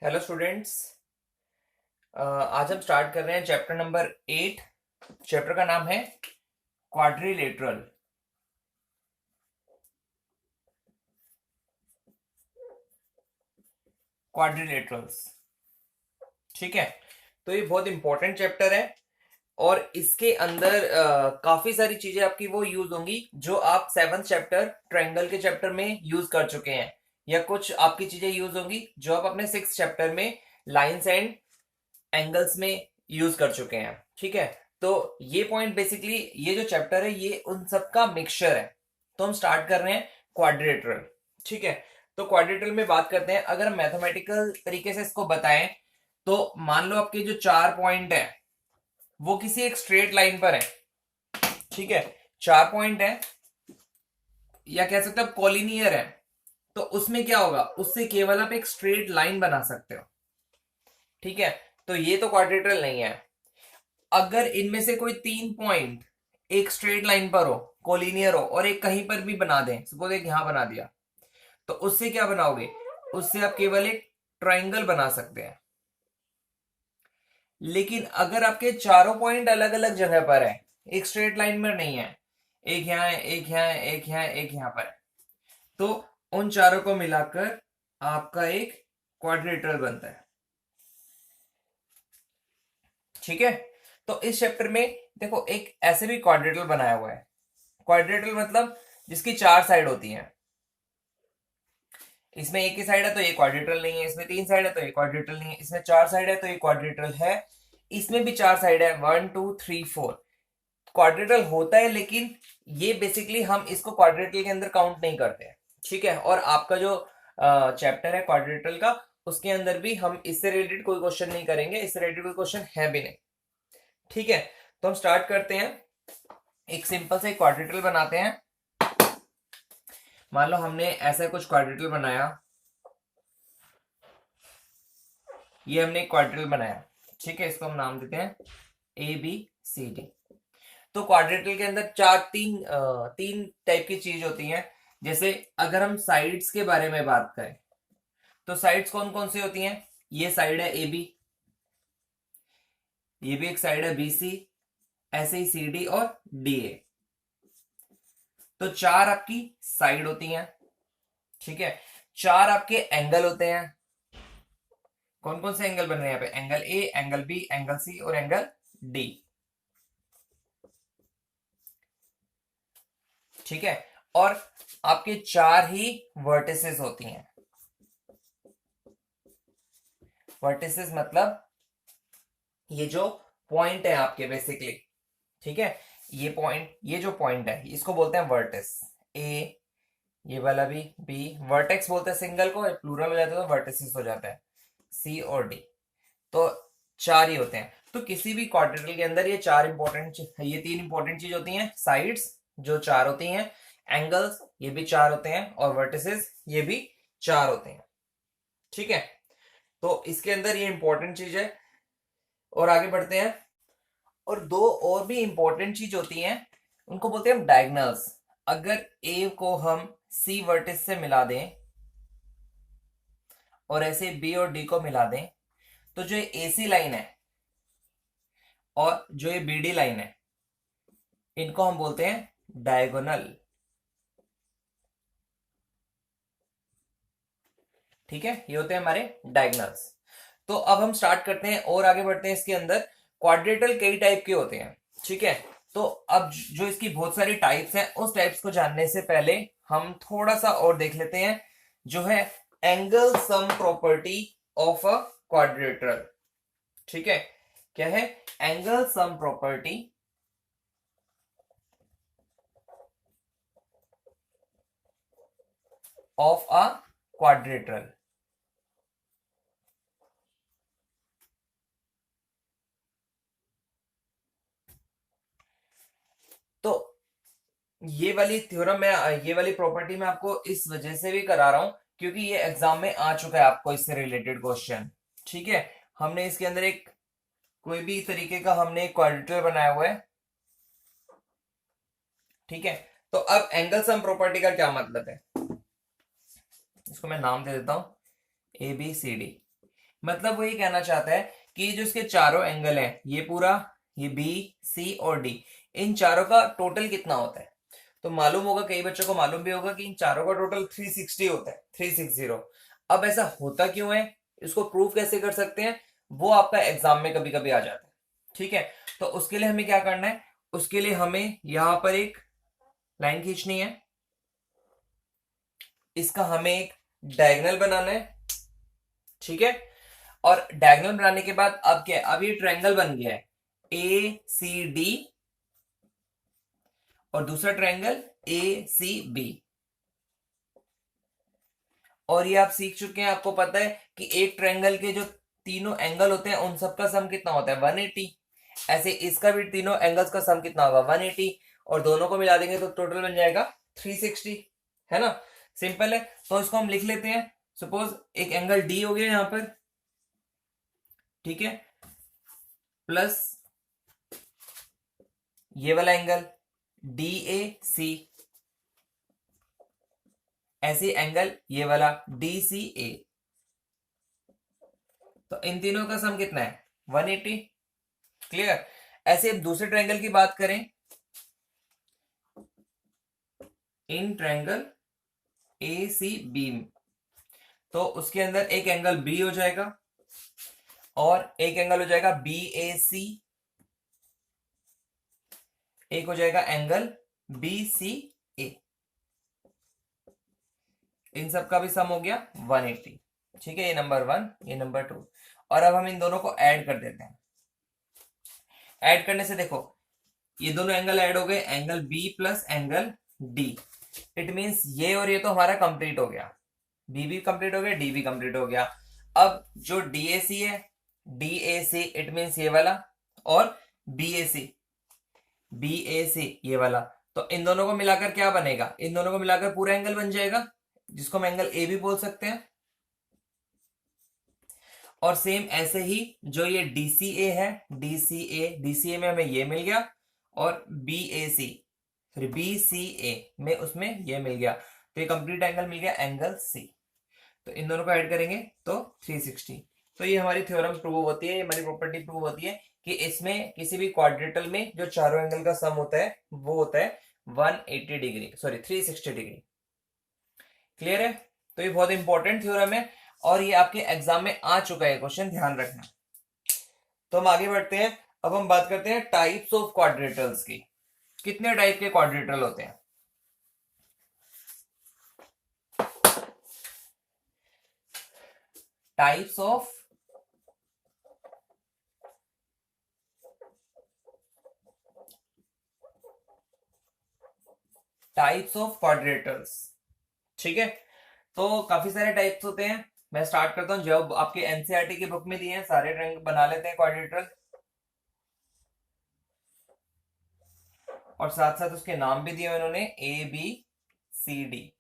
Hello students. आज हम start कर रहे हैं चैप्टर नंबर 8। चैप्टर का नाम है क्वाड्रिलेटरल। क्वाड्रिलेटरल्स, ठीक है। तो ये बहुत इंपॉर्टेंट चैप्टर है और इसके अंदर काफी सारी चीजें आपकी वो यूज होंगी जो आप सेवन्थ चैप्टर ट्रायंगल के चैप्टर में यूज कर चुके हैं, या कुछ आपकी चीजें यूज होंगी जो आप अपने सिक्स चैप्टर में लाइंस एंड एंगल्स में यूज कर चुके हैं, ठीक है। तो ये पॉइंट बेसिकली, ये जो चैप्टर है ये उन सब का मिक्सचर है। तो हम स्टार्ट कर रहे हैं क्वाड्रिलेटरल, ठीक है। तो क्वाड्रिलेटरल में बात करते हैं, अगर हम मैथमेटिकल तरीके से इसको बताएं तो मान लो आपके जो चार पॉइंट है वो किसी एक स्ट्रेट लाइन पर है, ठीक है। चार पॉइंट है या कह सकते हैं कॉलिनियर है, तो उसमें क्या होगा, उससे केवल आप एक स्ट्रेट लाइन बना सकते हो, ठीक है। तो ये तो क्वाड्रिलेटरल नहीं है। अगर इनमें से कोई तीन पॉइंट एक स्ट्रेट लाइन पर हो, कोलिनियर हो, और एक कहीं पर भी बना दें, सपोज एक यहां बना दिया, तो उससे क्या बनाओगे, उससे आप केवल एक ट्राइंगल बना सकते हैं। लेकिन अगर आपके चारों पॉइंट अलग अलग जगह पर है, एक स्ट्रेट लाइन में नहीं है, एक यहां है, एक यहां है, एक यहां है, एक यहां पर है, तो उन चारों को मिलाकर आपका एक क्वाड्रिलेटरल बनता है, ठीक है। तो इस चैप्टर में देखो एक ऐसे भी क्वाड्रिलेटरल बनाया हुआ है। क्वाड्रेटल मतलब जिसकी चार साइड होती हैं। इसमें एक ही साइड है तो ये क्वाड्रेटल नहीं है, इसमें तीन साइड है तो ये क्वाड्रेटल नहीं है, इसमें चार साइड है तो ये क्वाड्रेटल है, इसमें भी चार साइड है, one two three four. Quadrilateral होता है, लेकिन ये बेसिकली हम इसको क्वाड्रेटल के अंदर काउंट नहीं करते हैं, ठीक है। और आपका जो चैप्टर है क्वाड्रेटल का, उसके अंदर भी हम इससे रिलेटेड कोई क्वेश्चन नहीं करेंगे, इससे रिलेटेड कोई क्वेश्चन है भी नहीं, ठीक है। तो हम स्टार्ट करते हैं, एक सिंपल से क्वाड्रेटल बनाते हैं। मान लो हमने ऐसा कुछ क्वाड्रेटल बनाया, ये हमने एक क्वाड्रेटल बनाया, ठीक है। इसको हम नाम देते हैं ए बी सी डी। तो क्वाड्रेटल के अंदर तीन टाइप की चीज होती हैं। जैसे अगर हम साइड्स के बारे में बात करें तो साइड्स कौन कौन सी होती हैं, ये साइड है ए बी, ये भी एक साइड है बी सी, ऐसे ही सी डी और डी ए। तो चार आपकी साइड होती हैं, ठीक है। चार आपके एंगल होते हैं। कौन कौन से एंगल बन रहे हैं यहाँ पे, angle A, angle B, angle C और एंगल डी, ठीक है। और आपके चार ही वर्टिसेस होती हैं। वर्टिसेस मतलब ये जो पॉइंट है आपके बेसिकली, ठीक है। ये पॉइंट, ये जो पॉइंट है इसको बोलते हैं वर्टिस। ए, ये वाला भी बी, वर्टेक्स बोलते हैं सिंगल को, प्लूरल हो जाता है तो वर्टिसेस हो जाता है, सी और डी। तो चार ही होते हैं। तो किसी भी क्वाड्रेटल के अंदर ये चार इंपॉर्टेंट, ये तीन इंपॉर्टेंट चीज होती हैं, साइड्स जो चार होती हैं, एंगल्स ये भी चार होते हैं, और वर्टिसेस ये भी चार होते हैं, ठीक है। तो इसके अंदर ये इंपॉर्टेंट चीज है। और आगे बढ़ते हैं, और दो और भी इंपॉर्टेंट चीज होती हैं, उनको बोलते हैं हम डायगोनल्स। अगर ए को हम सी वर्टिस से मिला दें और ऐसे बी और डी को मिला दें, तो जो ये एसी लाइन है और जो ये बीडी लाइन है, इनको हम बोलते हैं डायगोनल, ठीक है। ये होते हैं हमारे डायगोनल्स। तो अब हम स्टार्ट करते हैं और आगे बढ़ते हैं। इसके अंदर क्वाड्रेटल कई टाइप के होते हैं, ठीक है। तो अब जो इसकी बहुत सारी टाइप्स हैं, उस टाइप्स को जानने से पहले हम थोड़ा सा और देख लेते हैं, जो है angle sum property of a quadrilateral, ठीक है। क्या है, angle sum property of a quadrilateral. तो ये वाली थ्योरम मैं, ये वाली प्रॉपर्टी मैं आपको इस वजह से भी करा रहा हूं क्योंकि ये एग्जाम में आ चुका है आपको इससे रिलेटेड क्वेश्चन, ठीक है। हमने इसके अंदर एक कोई भी तरीके का हमने एक क्वाड्रेटर बनाया हुआ है, ठीक है। तो अब एंगल सम प्रॉपर्टी का क्या मतलब है, इसको मैं नाम दे देता हूं ए बी सी डी। मतलब वो ये कहना चाहता है कि जो इसके चारों एंगल हैं, ये पूरा, ये बी, सी और डी, इन चारों का टोटल कितना होता है। तो मालूम होगा, कई बच्चों को मालूम भी होगा कि इन चारों का टोटल 360 होता है, 360। अब ऐसा होता क्यों है, इसको प्रूव कैसे कर सकते हैं, वो आपका एग्जाम में कभी कभी आ जाता है। ठीक है, तो उसके लिए हमें क्या करना है, उसके लिए हमें यहां पर एक लाइन खींचनी है, इसका हमें एक डायगोनल बनाना है। ठीक है, और डायगोनल बनाने के बाद अब क्या है, अब ये ट्रायंगल बन गया है ए सी डी, और दूसरा ट्रायंगल ए सी बी। और ये आप सीख चुके हैं, आपको पता है कि एक ट्रायंगल के जो तीनों एंगल होते हैं उन सबका सम कितना होता है, 180। ऐसे इसका भी तीनों एंगल्स का सम कितना होगा, 180, और दोनों को मिला देंगे तो टोटल बन जाएगा 360, है ना। सिंपल है, तो इसको हम लिख लेते हैं। सपोज एक एंगल डी हो गया यहां पर, ठीक है, प्लस ये वाला एंगल डी ए सी, ऐसे एंगल ये वाला डी सी ए, तो इन तीनों का सम कितना है, 180। क्लियर। ऐसे दूसरे ट्रायंगल की बात करें, in triangle A C B, तो उसके अंदर एक एंगल बी हो जाएगा और एक एंगल हो जाएगा बी ए सी, एक हो जाएगा एंगल बी सी ए, इन सब का भी सम हो गया 180। ठीक है, ये नंबर 1, ये नंबर 2। और अब हम इन दोनों को ऐड कर देते हैं। ऐड करने से देखो, ये दोनों एंगल ऐड हो गए, angle B plus angle D. It means ये और ये तो हमारा कंप्लीट हो गया, बी भी कंप्लीट हो गया, डी भी कंप्लीट हो गया। अब जो डीएसी है, डीएसी इट मींस ये वाला, और बीएसी, बीएसी ये वाला, तो इन दोनों को मिलाकर क्या बनेगा, इन दोनों को मिलाकर पूरा एंगल बन जाएगा, जिसको हम एंगल ए भी बोल सकते हैं। और सेम ऐसे ही जो ये डीसीए है, डीसीए में हमें ये मिल गया, और बीएसी, सॉरी बीसीए में उसमें ये मिल गया, तो ये कंप्लीट एंगल मिल गया, एंगल सी। तो इन दोनों को ऐड करेंगे तो 360। तो ये हमारी थ्योरम प्रूव होती है, ये हमारी प्रॉपर्टी प्रूव होती है कि इसमें किसी भी क्वाड्रेटल में जो चारों एंगल का सम होता है वो होता है 180 डिग्री, सॉरी 360 डिग्री। क्लियर है, तो ये बहुत इंपॉर्टेंट थ्योरम है और ये आपके एग्जाम में आ चुका है क्वेश्चन, ध्यान रखना। तो हम आगे बढ़ते हैं, अब हम बात करते हैं टाइप्स ऑफ क्वाड्रेटल्स की। कितने टाइप के क्वाड्रेटल होते हैं, टाइप्स ऑफ क्वाड्रेटल्स। ठीक है, तो काफी सारे टाइप्स होते हैं। मैं स्टार्ट करता हूं, जो आपके एनसीईआरटी की बुक में दिए हैं सारे रंग बना लेते हैं क्वाड्रेटल, और साथ साथ उसके नाम भी दिए उन्होंने, A B C D.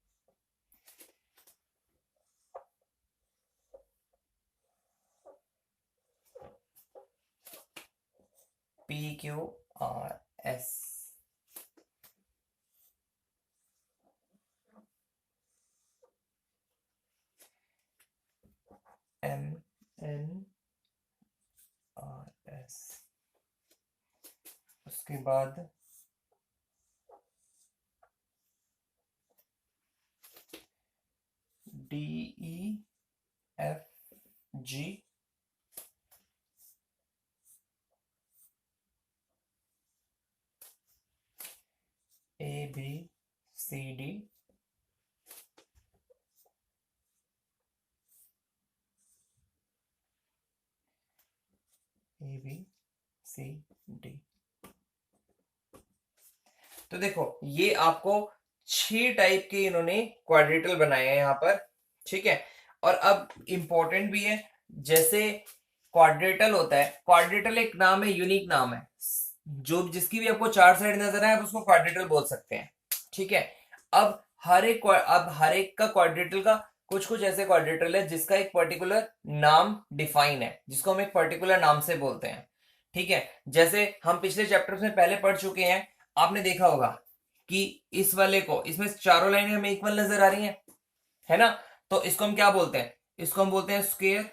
P Q R S, M N R S, उसके बाद D E F G, A B C D, A B C D. तो देखो ये आपको 6 टाइप के इन्होंने क्वाड्रेटल बनाए हैं यहां पर। ठीक है, और अब इंपॉर्टेंट भी है, जैसे क्वाड्रेटल होता है, क्वाड्रेटल एक नाम है, यूनिक नाम है, जो जिसकी भी आपको 4 साइड नजर आए आप उसको क्वाड्रेटल बोल सकते हैं। ठीक है, अब हर एक का क्वाड्रेटल का कुछ कुछ ऐसे क्वाड्रेटल है जिसका एक पर्टिकुलर नाम डिफाइन है, जिसको हम एक पर्टिकुलर नाम से बोलते हैं। ठीक है, जैसे हम पिछले चैप्टर में पहले पढ़ चुके हैं, आपने देखा होगा कि इस वाले को, इसमें चारों लाइनें हमें इक्वल नजर आ रही हैं, है ना, तो इसको हम क्या बोलते हैं, इसको हम बोलते हैं स्क्वायर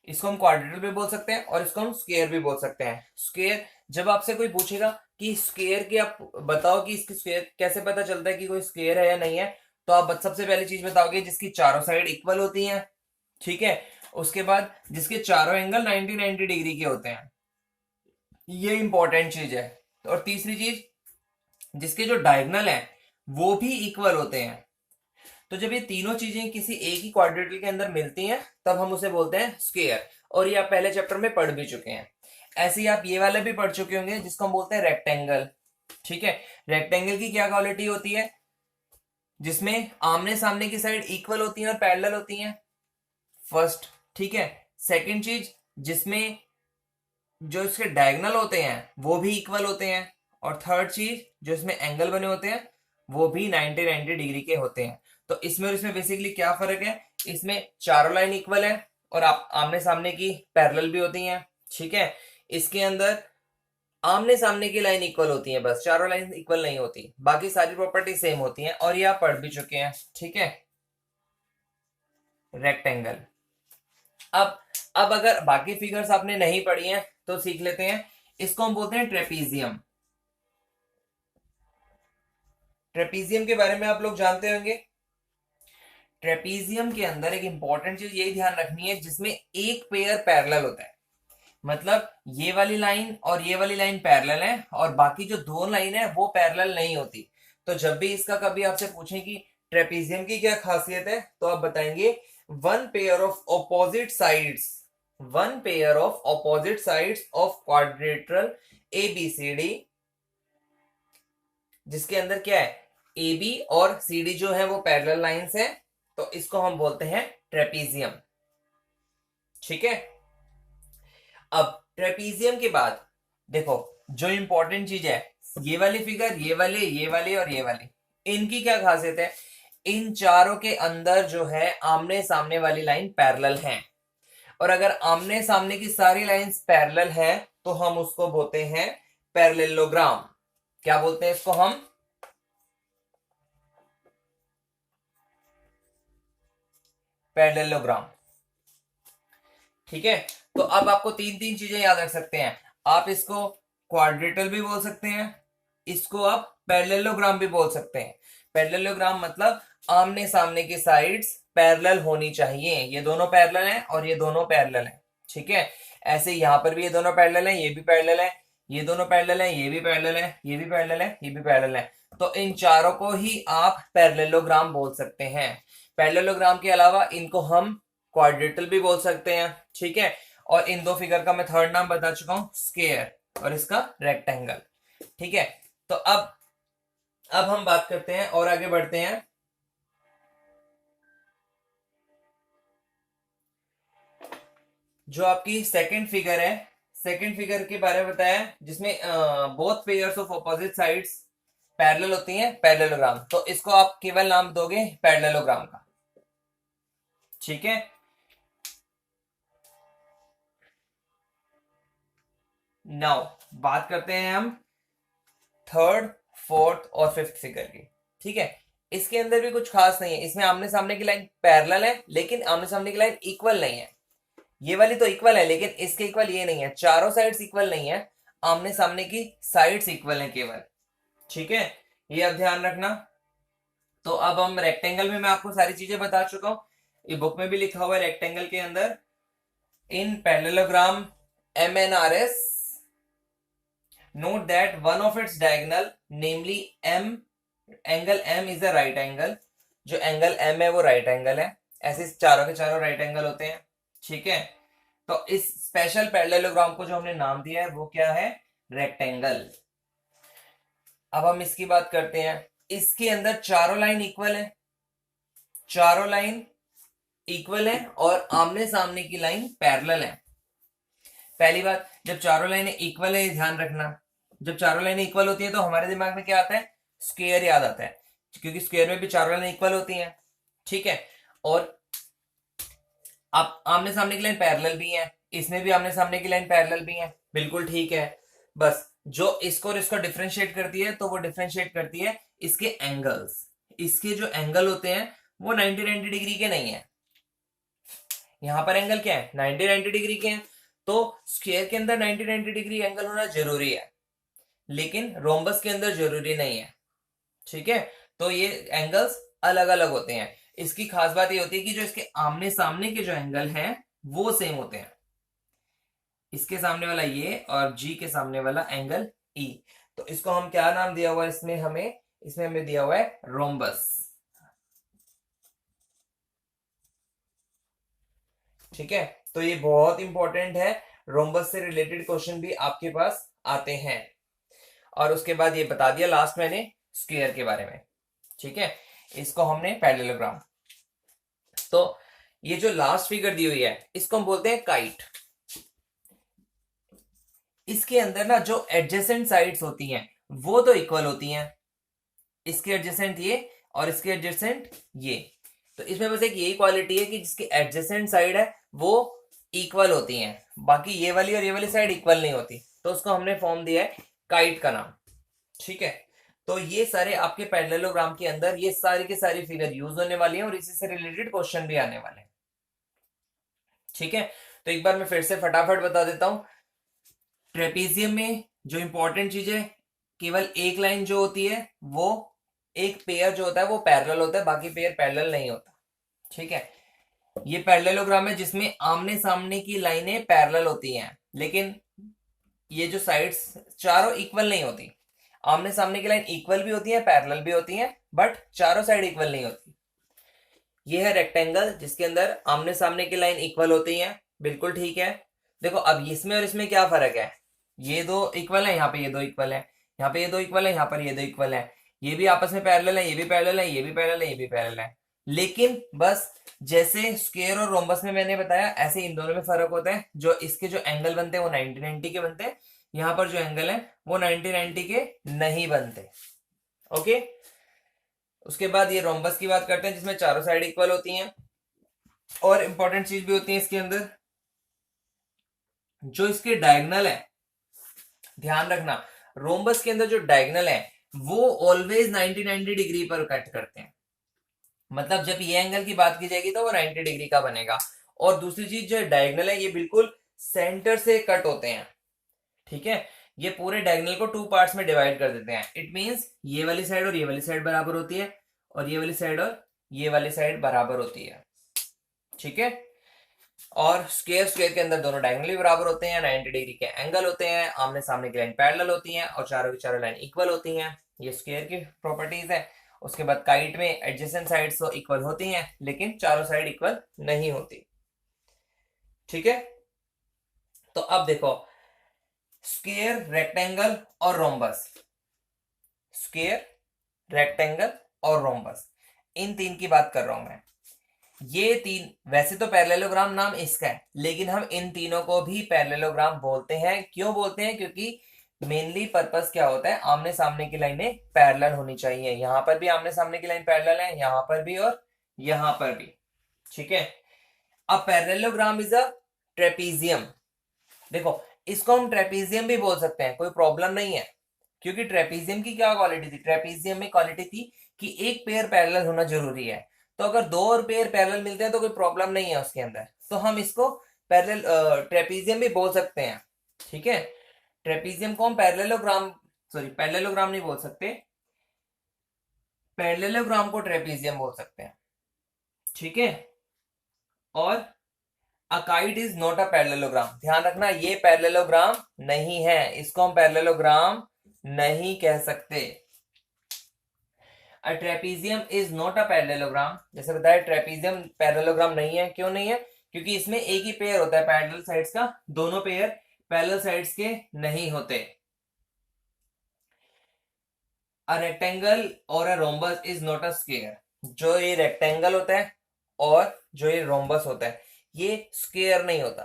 इसको हम क्वाड्रेटल भी बोल सकते हैं और इसको हम स्क्वायर भी बोल सकते हैं। स्क्वायर, जब आपसे कोई पूछेगा कि स्क्वायर की, आप बताओ कि इसकी स्क्वायर कैसे पता चलता है कि कोई स्क्वायर है या नहीं है, तो आप सबसे पहली चीज बताओगे जिसकी चारों साइड इक्वल होती हैं, ठीक है। उसके बाद जिसके चारों एंगल 90 डिग्री के होते हैं, ये इंपॉर्टेंट चीज है। और तीसरी चीज, जिसके जो डायगोनल है वो भी इक्वल होते हैं। तो जब ये तीनों चीजें किसी एक ही क्वाड्रेटल के अंदर मिलती हैं तब हम उसे बोलते हैं स्क्वायर। और ये आप पहले चैप्टर में पढ़ भी चुके हैं। ऐसे ही आप ये वाले भी पढ़ चुके होंगे जिसको हम बोलते हैं रेक्टेंगल, ठीक है। रेक्टेंगल की क्या क्वालिटी होती है? जिसमें आमने सामने की साइड इक्वल होती हैं और पैरेलल होती हैं, फर्स्ट, ठीक है। सेकंड चीज, जिसमें जो इसके डायगोनल होते हैं वो भी इक्वल होते हैं। और थर्ड चीज, जो इसमें एंगल बने होते हैं वो भी 90 डिग्री के होते हैं। तो इसमें और इसमें बेसिकली क्या फर्क है? इसमें चारों लाइन इक्वल है और आप आमने सामने की पैरेलल भी होती हैं, ठीक है। इसके अंदर आमने सामने की लाइन इक्वल होती है, बस चारों लाइन इक्वल नहीं होती, बाकी सारी प्रॉपर्टी सेम होती हैं और ये आप पढ़ भी चुके हैं, ठीक है। रेक्टेंगल। अब अगर बाकी फिगर्स आपने नहीं पढ़ी हैं तो सीख लेते हैं। इसको हम बोलते हैं ट्रेपीजियम। ट्रेपीजियम के बारे में आप लोग जानते होंगे। ट्रेपीजियम के अंदर एक इंपॉर्टेंट चीज यही ध्यान रखनी है, जिसमें एक पेयर पैरेलल होता है। मतलब ये वाली लाइन और ये वाली लाइन पैरेलल है और बाकी जो दो लाइन है वो पैरेलल नहीं होती। तो जब भी इसका कभी आपसे पूछें कि ट्रेपीजियम की क्या खासियत है, तो आप बताएंगे one pair of opposite sides, one pair of opposite sides of quadrilateral ABCD, जिसके अंदर क्या है, AB और CD जो है वो पैरेलल लाइंस है, तो इसको हम बोलते हैं ट्रेपीजियम, ठीक है। अब ट्रेपीजियम के बाद देखो जो इंपॉर्टेंट चीज है, ये वाली फिगर, ये वाले और ये वाली, इनकी क्या खासियत है? इन चारों के अंदर जो है आमने सामने वाली लाइन पैरेलल है। और अगर आमने सामने की सारी लाइंस पैरेलल है तो हम उसको बोलते हैं पैरेललोग्राम। क्या बोलते हैं इसको हम? पैरेललोग्राम, ठीक है। तो अब आपको तीन तीन चीजें याद रख सकते हैं। आप इसको क्वाड्रेटल भी बोल सकते हैं, इसको आप पैरेललोग्राम भी बोल सकते हैं। पैरेललोग्राम मतलब आमने सामने की साइड्स पैरेलल होनी चाहिए, ये दोनों पैरेलल हैं और ये दोनों पैरेलल हैं, ठीक है। ऐसे यहां पर भी ये दोनों पैरेलल हैं, ये भी पैरेलल है, ये दोनों पैरेलल हैं, ये भी पैरेलल है, ये भी पैरेलल है, ये भी पैरेलल है। तो इन चारों को ही आप पैरेललोग्राम बोल सकते हैं। पैरेललोग्राम के अलावा इनको हम क्वाड्रेटल भी बोल सकते हैं, ठीक है। और इन दो फिगर का मैं थर्ड नाम बता चुका हूं, स्क्वायर, और इसका रेक्टेंगल, ठीक है। तो अब हम बात करते हैं और आगे बढ़ते हैं। जो आपकी सेकंड फिगर है, सेकंड फिगर के बारे में बताया जिसमें both pairs of opposite sides parallel होती हैं, पैरेललोग्राम। तो इसको आप केवल नाम दोगे पैरेललोग्राम का, ठीक है। नाउ बात करते हैं हम थर्ड, फोर्थ और फिफ्थ फिगर की, ठीक है। इसके अंदर भी कुछ खास नहीं है, इसमें आमने सामने की लाइन पैरेलल है लेकिन आमने सामने की लाइन इक्वल नहीं है। ये वाली तो इक्वल है लेकिन इसके इक्वल ये नहीं है, चारों साइड्स इक्वल नहीं है, आमने सामने की साइड्स इक्वल है केवल, ठीक है। ये अब ध्यान रखना। तो अब हम रेक्टेंगल में मैं आपको सारी चीजें बता चुका हूं, ये बुक में भी लिखा हुआ है। रेक्टेंगल के अंदर इन parallelogram MNRS, note that one of its diagonal, namely M, angle M is a right angle, जो एंगल M है वो राइट एंगल है। ऐसे चारों के चारों राइट एंगल होते हैं, ठीक है। तो इस स्पेशल पैरेललोग्राम को जो हमने नाम दिया है वो क्या है? रेक्टेंगल। अब हम इसकी बात करते हैं। इसके अंदर चारों लाइन इक्वल है, चारों लाइन इक्वल है और आमने सामने की लाइन पैरेलल है। पहली बात, जब चारों लाइनें इक्वल है, ध्यान रखना, जब चारों लाइनें इक्वल होती है तो हमारे दिमाग में क्या आता है? स्क्वायर याद आता है, क्योंकि स्क्वायर में भी चारों लाइनें इक्वल होती हैं, ठीक है। और आप आमने सामने की लाइन पैरेलल भी है, इसमें भी आमने सामने की लाइन पैरेलल भी है, बिल्कुल ठीक है। बस जो इसको और इसको डिफरेंशिएट करती है तो वो डिफरेंशिएट करती है इसके एंगल्स। इसके जो एंगल होते हैं वो 90 डिग्री के नहीं है। यहाँ पर एंगल क्या है, 90 डिग्री के हैं, तो स्क्वायर के अंदर 90 डिग्री एंगल होना जरूरी है, लेकिन रोम्बस के अंदर जरूरी नहीं है। ठीक है, तो ये एंगल्स अलग अलग होते हैं। इसकी खास बात ये होती है कि जो इसके आमने सामने के जो एंगल हैं वो सेम होते हैं, इसके सामने वाला ये और जी के सामने वाला एंगल ई। तो इसको हम क्या नाम दिया हुआ है, इसमें हमें दिया हुआ है रोम्बस। ठीक है, तो ये बहुत इंपॉर्टेंट है, रोम्बस से रिलेटेड क्वेश्चन भी आपके पास आते हैं। और उसके बाद ये बता दिया लास्ट मैंने स्क्वायर के बारे में। ठीक है, इसको हमने पैरेललोग्राम। तो ये जो लास्ट फिगर दी हुई है इसको हम बोलते हैं काइट। इसके अंदर ना जो एडजेसेंट साइड्स होती हैं वो तो इक्वल होती हैं, इसके एडजेसेंट ये और इसके एडजेसेंट ये। तो इसमें बस एक यही क्वालिटी है कि जिसकी एडजेसेंट साइड है वो इक्वल होती हैं, बाकी ये वाली और ये वाली साइड इक्वल नहीं होती, तो उसको हमने फॉर्म दिया है काइट का नाम। ठीक है, तो ये सारे आपके पैरेललोग्राम के अंदर ये सारी की सारी फिगर यूज होने वाली हैं और इसी से रिलेटेड क्वेश्चन भी आने वाले हैं। ठीक है, तो एक बार मैं फिर से फटाफट बता देता हूं। ट्रेपीजियम में जो इंपॉर्टेंट चीज है, केवल एक लाइन जो होती है वो, एक पेयर जो होता है वो पैरेलल होता है, बाकी पेयर पैरेलल नहीं होता। ठीक है, ये पैरेललोग्राम है जिसमें आमने सामने की लाइनें पैरेलल होती हैं, लेकिन ये जो साइड्स चारों इक्वल नहीं होती। आमने सामने की लाइन इक्वल भी होती है, पैरेलल भी होती है, बट चारों साइड इक्वल नहीं होती। ये है रेक्टेंगल जिसके अंदर आमने सामने की लाइन इक्वल होती है, बिल्कुल ठीक है। देखो अब इसमें और इसमें क्या फर्क है, ये दो इक्वल है, यहाँ पे ये दो इक्वल है, यहाँ पे ये दो इक्वल है, यहाँ पर ये दो इक्वल है, ये भी आपस में पैरेलल है, ये भी पैरेलल है, ये भी पैरेलल है, ये भी पैरेलल है। लेकिन बस जैसे स्क्वायर और रोम्बस में मैंने बताया, ऐसे इन दोनों में फर्क होता है। जो इसके जो एंगल बनते हैं वो 90 के बनते हैं, यहाँ पर जो एंगल है वो 90 के नहीं बनते। ओके, उसके बाद ये रोम्बस की बात करते हैं जिसमें चारों साइड इक्वल होती हैं। और इंपॉर्टेंट चीज भी होती है इसके अंदर, जो इसके डायगनल है, ध्यान रखना रोम्बस के अंदर जो डायगनल है वो ऑलवेज 90 डिग्री पर कट करते हैं। मतलब जब ये एंगल की बात की जाएगी तो वो 90 डिग्री का बनेगा। और दूसरी चीज जो डायगनल है ये बिल्कुल सेंटर से कट होते हैं। ठीक है, ये पूरे डायगनल को टू पार्ट्स में डिवाइड कर देते हैं। इट मींस ये वाली साइड और ये वाली साइड बराबर होती है, और ये वाली साइड और ये वाली साइड बराबर होती है। ठीक है, और स्क्वायर स्क्वायर के अंदर दोनों डायगनली बराबर होते हैं, 90 डिग्री के एंगल होते हैं, आमने सामने की लाइन पैरेलल होती हैं और चारों की चारों लाइन इक्वल होती हैं। ये स्क्वायर की प्रॉपर्टीज है। उसके बाद काइट में एडजेसेंट साइड्स तो इक्वल होती हैं, लेकिन चारों साइड इक्वल नहीं होती। ठीक है, तो अब देखो स्क्वायर, रेक्टेंगल और रोम्बस, स्क्वायर, रेक्टेंगल और रोम्बस, इन तीन की बात कर रहा हूं मैं। ये तीन वैसे तो पैरेललोग्राम नाम इसका है, लेकिन हम इन तीनों को भी पैरेललोग्राम बोलते हैं। क्यों बोलते हैं, क्योंकि मेनली पर्पस क्या होता है, आमने सामने की लाइनें पैरेलल होनी चाहिए। यहां पर भी आमने सामने की लाइन पैरेलल है, यहां पर भी और यहां पर भी। ठीक है, अब पैरेललोग्राम इज अ ट्रेपीजियम। देखो इसको हम ट्रेपीजियम भी बोल सकते हैं, कोई प्रॉब्लम नहीं है, क्योंकि ट्रेपीजियम की क्या क्वालिटी थी, ट्रेपीजियम में क्वालिटी थी कि एक पेयर पैरेलल होना जरूरी है। तो अगर दो और पेयर पैरेलल मिलते हैं तो कोई प्रॉब्लम नहीं है उसके अंदर, तो हम इसको पैरेलल ट्रेपीजियम भी बोल सकते हैं। ठीक है, ट्रेपीजियम को हम पैरेललोग्राम, सॉरी पैरेललोग्राम नहीं बोल सकते, पैरेललोग्राम को ट्रेपीजियम बोल सकते हैं। ठीक है, और अकाइड इज नॉट अ पैरेललोग्राम, ध्यान रखना ये पैरेललोग्राम नहीं है, इसको हम पैरेललोग्राम नहीं कह सकते। अ trapezium is not a parallelogram, जैसे बताया ट्रेपीजियम पैरेललोग्राम नहीं है। क्यों नहीं है, क्योंकि इसमें एक ही पेयर होता है पैरेलल साइड्स का, दोनों पेयर पैरेलल साइड्स के नहीं होते। अ रेक्टेंगल और a rhombus is not a square, जो ये रेक्टेंगल होता है और जो ये रोम्बस होता है ये स्क्वायर नहीं होता।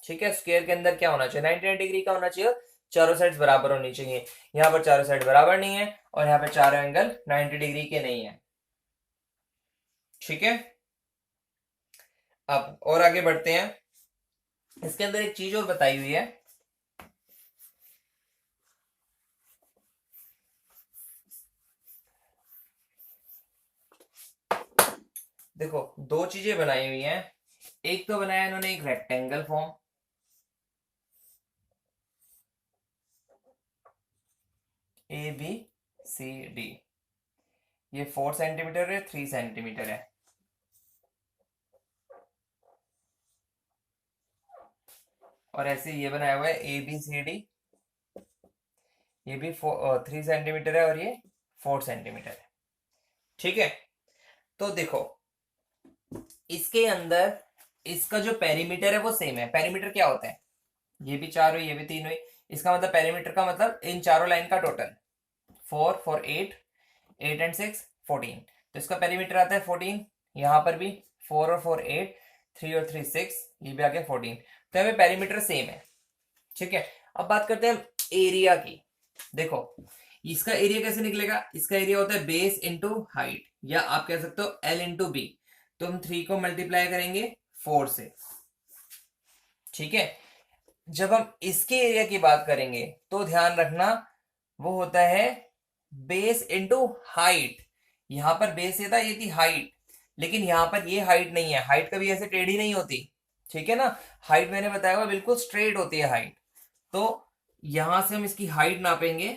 ठीक है, स्क्वायर के अंदर क्या होना चाहिए, 90 डिग्री का होना चाहिए, चारों साइड्स बराबर होनी चाहिए। यहाँ पर चारों साइड बराबर नहीं है और यहाँ पे चारों एंगल 90 डिग्री के नहीं है। ठीक है, अब और आगे बढ़ते हैं। इसके अंदर एक चीज और बताई हुई है, देखो दो चीजें बनाई हुई हैं। एक तो बनाया इन्होंने एक rectangle form, A B C D, ये 4 सेंटीमीटर है, 3 सेंटीमीटर है। और ऐसे ये बनाया हुआ है ए बी सी डी, ये भी 3 सेंटीमीटर है और ये 4 सेंटीमीटर है। ठीक है, तो देखो इसके अंदर इसका जो पेरीमीटर है वो सेम है। पेरीमीटर क्या होता है, ये भी 4 हुई, ये भी 3 हुई, इसका मतलब पेरीमीटर का मतलब इन चारों लाइन का टोटल 4 4 8, 8 एंड 6 14, तो इसका पेरीमीटर आता है 14। यहाँ पर भी 4 और 4 8, 3 और 3 6, ये भी आ गया 14, तो हमें पेरीमीटर सेम है। ठीक है, अब बात करते हैं एरिया की। देखो इसका एरिया कैसे निकलेगा, इसका एरिया होता है बेस इंटू हाइट, या आप कह सकते हो एल इंटू बी। तो हम 3 को मल्टीप्लाई करेंगे 4 से। ठीक है, जब हम इसके एरिया की बात करेंगे तो ध्यान रखना वो होता है बेस इंटू हाइट। यहां पर बेस ये था, ये थी हाइट, लेकिन यहां पर ये हाइट नहीं है, हाइट कभी ऐसे टेढ़ी नहीं होती। ठीक है ना, हाइट मैंने बताया हुआ बिल्कुल स्ट्रेट होती है हाइट। तो यहां से हम इसकी हाइट नापेंगे,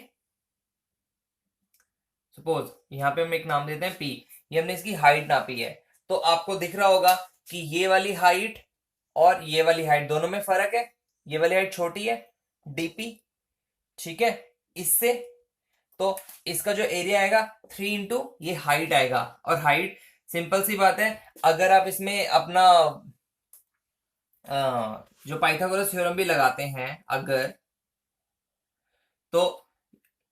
सपोज यहां पे हम एक नाम देते हैं पी, ये हमने इसकी हाइट नापी है। तो आपको दिख रहा होगा कि ये वाली हाइट और ये वाली हाइट दोनों में फर्क है, ये वाली हाइट छोटी है डीपी, ठीक है, इससे। तो इसका जो एरिया आएगा 3 इंटू ये हाइट आएगा, और हाइट सिंपल सी बात है, अगर आप इसमें अपना जो पाइथागोरस थ्योरम भी लगाते हैं अगर, तो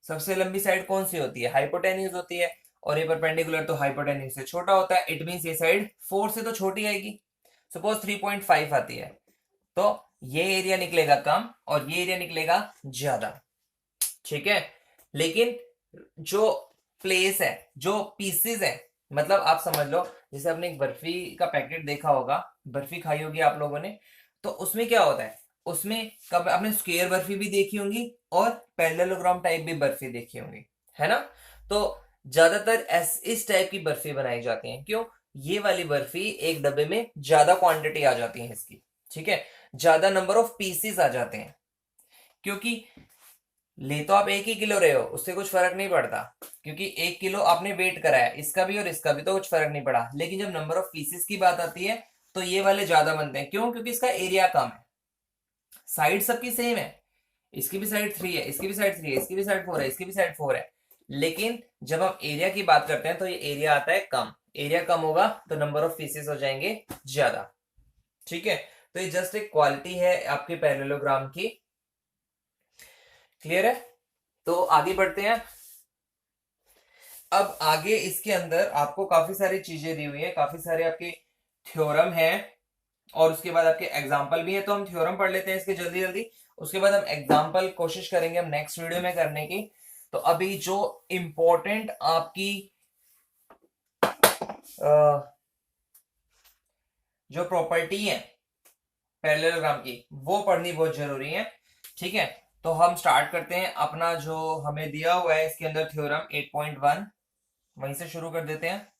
सबसे लंबी साइड कौन सी होती है, हाइपोटेन्यूज होती है, और ये परपेंडिकुलर तो हाइपोटेन्यूज से छोटा होता है। इट मींस ये साइड 4 से तो छोटी आएगी, सपोज 3.5 आती है, तो ये एरिया निकलेगा कम और ये एरिया निकलेगा ज्यादा। ठीक है, लेकिन जो प्लेस है, जो पीसेस है, मतलब आप समझ लो जैसे आपने एक बर्फी का पैकेट देखा होगा, बर्फी खाई होगी आप लोगों ने, तो उसमें क्या होता है, उसमें कब आपने स्क्वायर बर्फी भी देखी होंगी और पैरेललोग्राम टाइप भी बर्फी देखी होंगी, है ना। तो ज्यादातर इस टाइप की बर्फी बनाई जाती है, क्यों, ये वाली बर्फी एक डब्बे में ज्यादा क्वांटिटी आ जाती है इसकी, ठीक है, ज्यादा नंबर ऑफ पीसेस आ जाते हैं, क्योंकि ले तो आप 1 ही किलो रहे हो, उससे कुछ फर्क नहीं पड़ता, क्योंकि 1 किलो आपने वेट कराया, इसका भी और इसका भी, तो कुछ फर्क नहीं पड़ा। लेकिन जब नंबर ऑफ पीसेस की बात आती है तो ये वाले ज्यादा बनते हैं, क्यों, क्योंकि इसका एरिया कम है, साइड सबकी सेम है, इसकी भी साइड 3 है, इसकी भी साइड 3 है, इसकी भी साइड 4 है, इसकी भी साइड 4 है, लेकिन जब हम एरिया की बात करते हैं तो ये एरिया आता है कम, एरिया कम होगा तो नंबर ऑफ पीसेस हो जाएंगे ज्यादा। ठीक है, तो ये जस्ट एक क्वालिटी है आपके पैरेललोग्राम की। क्लियर है, तो आगे बढ़ते हैं। अब आगे इसके अंदर आपको काफी सारी चीजें दी हुई है, काफी सारे आपके थ्योरम है, और उसके बाद आपके एग्जाम्पल भी है। तो हम थ्योरम पढ़ लेते हैं इसके जल्दी जल्दी, उसके बाद हम एग्जाम्पल कोशिश करेंगे हम नेक्स्ट वीडियो में करने की। तो अभी जो इंपॉर्टेंट आपकी जो प्रॉपर्टी है पैरेललोग्राम की, वो पढ़नी बहुत जरूरी है। ठीक है, तो हम स्टार्ट करते हैं अपना जो हमें दिया हुआ है इसके अंदर थ्योरम 8.1, वहीं से शुरू कर देते हैं।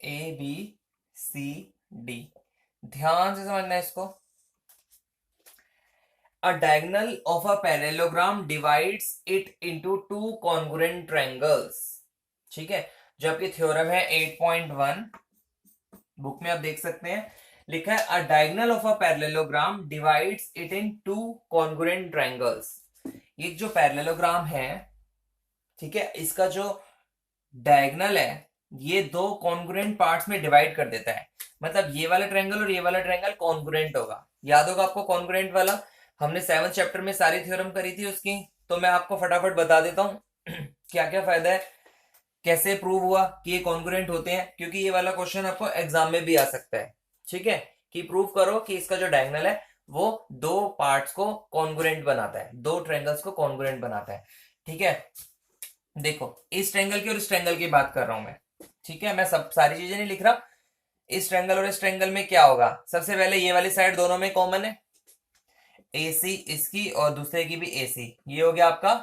ए बी सी डी, ध्यान से समझना है इसको। A diagonal of a parallelogram divides it into two congruent triangles। ठीक है, जो आपकी थ्योरम है 8.1, बुक में आप देख सकते हैं, लिखा है a diagonal of a parallelogram divides it in two congruent triangles। ये जो पैरेललोग्राम है, ठीक है, इसका जो डायगोनल है ये दो कॉन्ग्रुएंट पार्ट्स में डिवाइड कर देता है, मतलब ये वाला ट्रायंगल और ये वाला ट्रायंगल कॉन्ग्रुएंट होगा। याद होगा आपको कॉन्ग्रुएंट वाला, हमने 7th चैप्टर में सारी थ्योरम करी थी उसकी, तो मैं आपको फटाफट बता देता हूं क्या क्या फायदा है, कैसे प्रूव हुआ कि ये कॉन्ग्रुएंट होते हैं, क्योंकि ये वाला क्वेश्चन आपको एग्जाम में भी आ सकता है। ठीक है, कि प्रूव करो कि इसका जो डायगोनल है वो दो पार्ट्स को कॉन्ग्रुएंट बनाता है, दो ट्रायंगल्स को कॉन्ग्रुएंट बनाता है। ठीक है, देखो इस ट्रायंगल की और इस ट्रायंगल की बात कर रहा हूं मैं, ठीक है, मैं सब सारी चीजें नहीं लिख रहा। इस ट्रायंगल और इस ट्रायंगल में क्या होगा, सबसे पहले ये वाली साइड दोनों में कॉमन है, AC इसकी और दूसरे की भी AC, ये हो गया आपका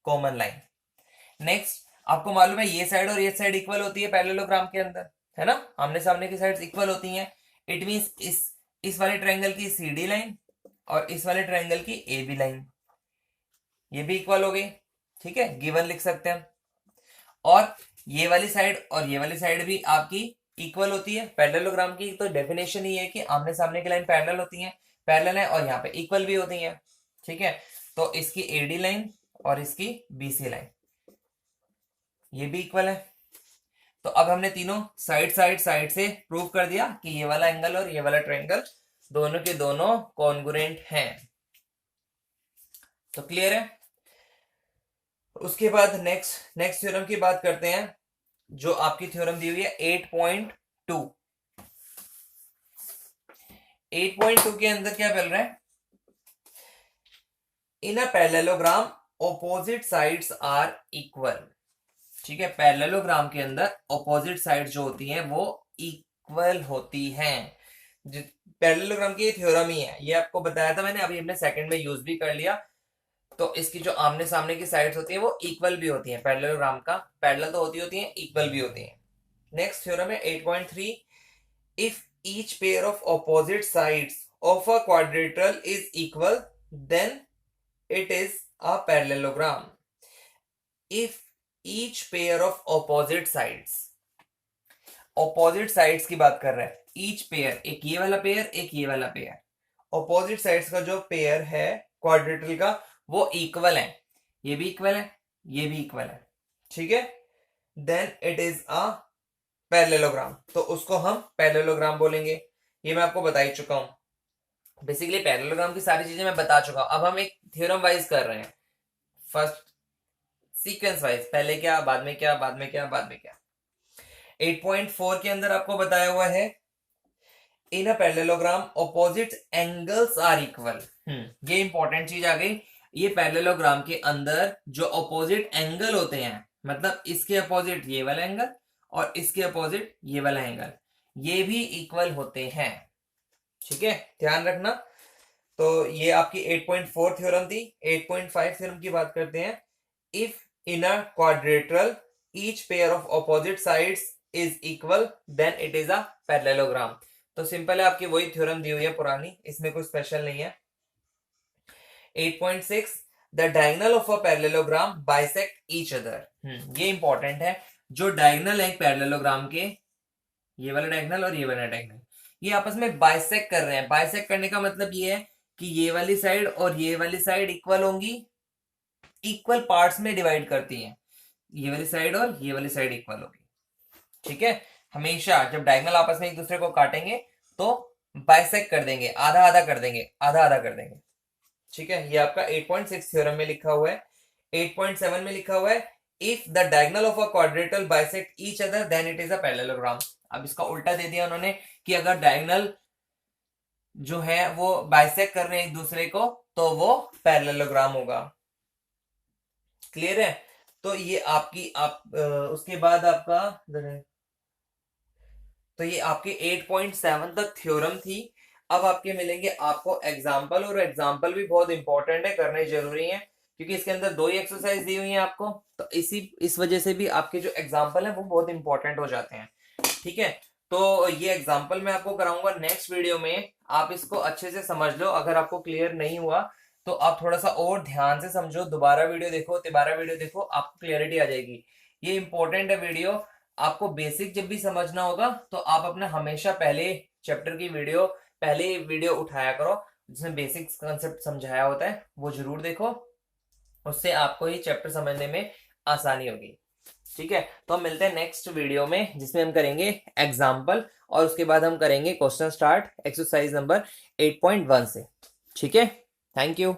कॉमन लाइन। नेक्स्ट आपको मालूम है ये साइड और ये साइड इक्वल होती है पैरेललोग्राम के अंदर, है ना, आमने सामने की साइड्स इक्वल होती हैं। इट मींस इस वाले ट्रायंगल की CD लाइन और इस वाले ट्रायंगल की AB लाइन ये भी इक्वल हो गई। ठीक है, गिवन लिख सकते हैं। और ये वाली साइड और ये वाली साइड भी आपकी इक्वल होती है। पैरेललोग्राम की तो डेफिनेशन ही है कि आमने सामने की लाइन पैरेलल होती है, पैरेलल है और यहाँ पे इक्वल भी होती है। ठीक है, तो इसकी AD लाइन और इसकी BC लाइन ये भी इक्वल है। तो अब हमने तीनों साइड से प्रूव कर दिया कि ये वाला एंगल और ये वाला ट्रायंगल दोनों के दोनों कॉन्ग्रुएंट हैं। तो क्लियर है। उसके बाद नेक्स्ट थ्योरम की बात करते हैं, जो आपकी थ्योरम दी हुई है 8.2। 8.2 के अंदर क्या मिल रहा है? In a parallelogram opposite sides are equal. ठीक है, पैरेललोग्राम के अंदर ऑपोजिट साइड जो होती हैं वो इक्वल होती हैं। पैरेललोग्राम की थ्योरम ही है, ये आपको बताया था मैंने, अभी हमने सेकंड में यूज भी कर लिया। तो इसकी जो आमने सामने की साइड्स होती हैं वो इक्वल भी होती हैं। पैरेललोग्राम का पैरेलल तो होती हैं, इक्वल भी होती हैं। नेक्स्ट थ्योरम है 8.3। If each pair of opposite sides of a quadrilateral is equal then it is a parallelogram. If each pair of opposite sides, opposite sides की बात कर रहा है। ईच पेयर, एक ये वाला पेयर, एक ये वाला पेयर, ऑपोजिट साइड्स का जो पेयर है क्वाड्रिलेटरल का वो इक्वल है। ये भी इक्वल है, ये भी इक्वल है। ठीक है, then it is a parallelogram. तो उसको हम पैरेललोग्राम बोलेंगे। ये मैं आपको बता ही चुका हूं। बेसिकली पैरेललोग्राम की सारी चीजें मैं बता चुका हूं। अब हम एक थ्योरम वाइज कर रहे हैं, फर्स्ट सीक्वेंस वाइज, पहले क्या, बाद में क्या, बाद में क्या, बाद में क्या। 8.4 के अंदर आपको बताया हुआ है in a parallelogram opposite angles are equal. ये इंपॉर्टेंट चीज आ गई। ये पैरेललोग्राम के अंदर जो ऑपोजिट एंगल होते हैं, मतलब इसके अपोजिट ये वाला एंगल और इसके अपोजिट ये वाला एंगल, ये भी इक्वल होते हैं। ठीक है, ध्यान रखना। तो ये आपकी 8.4 थ्योरम थी। 8.5 थ्योरम की बात करते हैं। If in a quadrilateral each pair of opposite sides is equal then it is a parallelogram. तो सिंपल है, आपकी वही थ्योरम दी हुई है पुरानी, इसमें कुछ स्पेशल नहीं है। 8.6 the diagonal of a parallelogram bisect each other. ये इंपॉर्टेंट है। जो डायगोनल है पैरेललोग्राम के, ये वाला डायगोनल और ये वाला डायगोनल, ये आपस में बाइसेक्ट कर रहे हैं। बाइसेक्ट करने का मतलब ये है कि ये वाली साइड और ये वाली साइड इक्वल होंगी, इक्वल पार्ट्स में डिवाइड करती हैं। ये वाली साइड और ये वाली साइड इक्वल होगी। ठीक है, हमेशा जब डायगोनल आपस में एक दूसरे को काटेंगे तो बाइसेक्ट कर देंगे, आधा आधा कर देंगे, आधा आधा कर देंगे। ठीक है, ये आपका 8.6 थ्योरम में लिखा हुआ है। 8.7 में लिखा हुआ है if the diagonal of a quadrilateral bisect each other than it is a parallelogram. अब इसका उल्टा दे दिया उन्होंने कि अगर डायगोनल जो है वो बाइसेक्ट कर रहे हैं एक दूसरे को तो वो पैरेललोग्राम होगा। क्लियर है। तो ये आपकी उसके बाद आपका, तो ये आपकी 8.7 तक थ्योरम थी। अब आपके मिलेंगे आपको एग्जाम्पल, और एग्जाम्पल भी बहुत इंपॉर्टेंट है, करने जरूरी है, क्योंकि इसके अंदर 2 ही एक्सरसाइज दी हुई है आपको। तो इस वजह से भी आपके जो एग्जाम्पल है वो बहुत इंपॉर्टेंट हो जाते हैं। ठीक है, तो ये एग्जाम्पल मैं आपको कराऊंगा नेक्स्ट वीडियो में। आप इसको अच्छे से समझ लो। अगर आपको क्लियर नहीं हुआ तो आप थोड़ा सा और ध्यान से समझो, दोबारा वीडियो देखो, तिबारा वीडियो देखो, आपको क्लियरिटी आ जाएगी। ये इंपॉर्टेंट है वीडियो। आपको बेसिक जब भी समझना होगा तो आप अपना हमेशा पहले चैप्टर की वीडियो, पहले वीडियो उठाया करो जिसमें बेसिक कंसेप्ट समझाया होता है, वो जरूर देखो। उससे आपको ये चैप्टर समझने में आसानी होगी। ठीक है, तो हम मिलते हैं नेक्स्ट वीडियो में जिसमें हम करेंगे एग्जाम्पल, और उसके बाद हम करेंगे क्वेश्चन स्टार्ट एक्सरसाइज नंबर 8.1 से। ठीक है, थैंक यू।